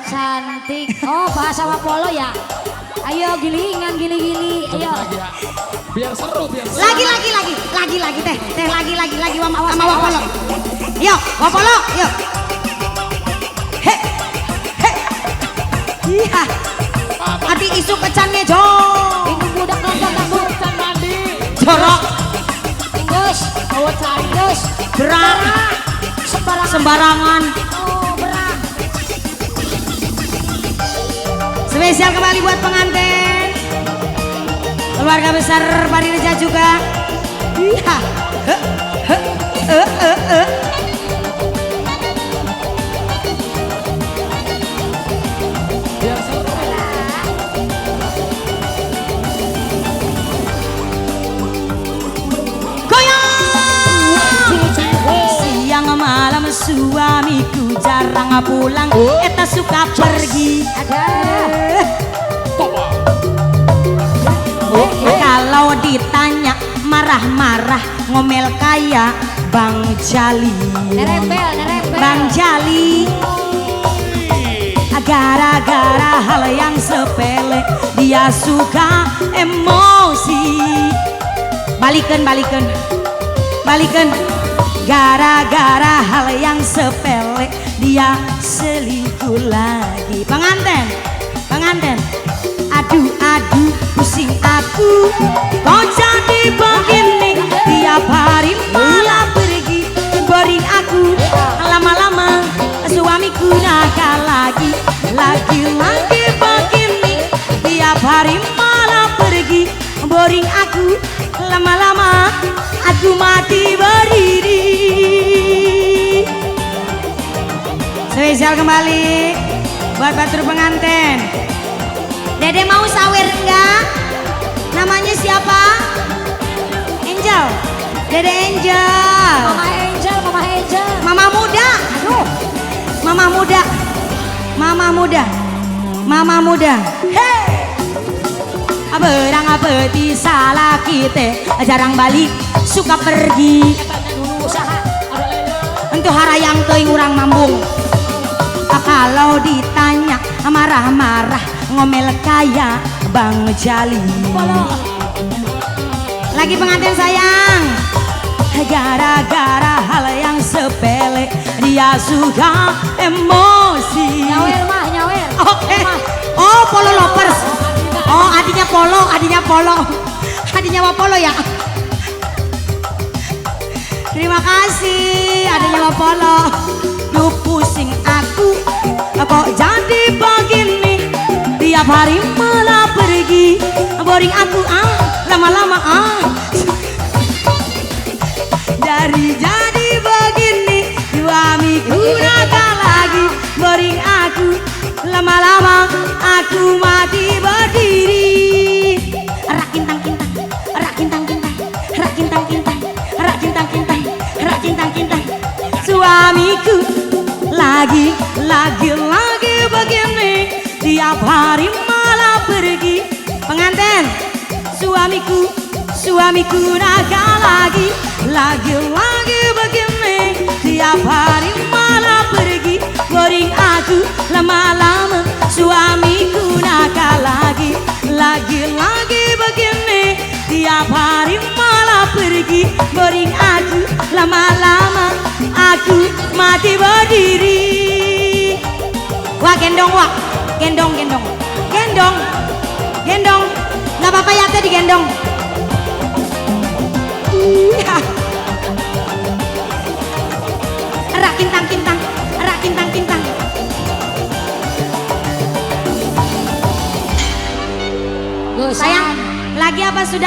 cantik. Oh bahasa Wapolo ya. Ayo gilingan gili-gili. Ayo. Biar seru, biar seru. Lagi teh lagi sama Wapolo. Yo Wapolo, yuk. He. Iya. Hati isu kecan ngejo. Ini budak nonton kamu. Can mandi. Jorok. Gus. Awet cai. Gus. Berak. Sembarangan. Oh berak. Spesial kembali buat pengantin. Keluarga besar Parireja juga. Iya. Biar seru. Siang malam suamiku jarang pulang, eta suka pergi. Ada. Kalau ditanya marah-marah ngomel kayak Bang Jali. Bang Jali. Gara-gara hal yang sepele dia suka emosi. Balikan. Gara-gara hal yang sepele dia selingkuh lagi. Pengantin. Aduh pusing aku. Kok jadi begini? Tiap hari malah pergi. Boring aku. Lama-lama suamiku nakal lagi. Lagi-lagi begini. Tiap hari malah pergi. Boring aku. Lama-lama aku mati berdiri. Spesial kembali buat batur pengantin. Dede mau sawer enggak? Namanya siapa? Angel. Dede Angel. Mama Angel. Mama muda. Aduh. Mama muda. Hey. Aberang apeti salah kita jarang balik, suka pergi. Untuk harayang teuing urang mambung. Kalau ditanya marah-marah ngomel kayak Bang Jali. Lagi pengantin sayang. Gara-gara hal yang sepele dia suka emosi. Nyawer. Oke. Oh polo lovers. Oh adinya polo. Adinya Wapolo ya. Terima kasih adinya Wapolo. Duh pusing aku. Kok jadi begini? Tiap hari malah pergi. Boring aku lama-lama dari jadi begini. Suamiku nakal lagi. Boring aku. Lama-lama aku mati berdiri. Rak kintang. Suamiku lagi begini. Tiap hari malah pergi. Pengantin, suamiku nakal lagi begini. Tiap hari malah pergi. Boring aku. Lama-lama suamiku nakal lagi begini. Tiap hari malah pergi. Boring aku. Lama-lama aku mati berdiri. Wah gendong. Nggak apa-apa ya teh digendong. Rak kintang. Sayang, lagi apa sudah?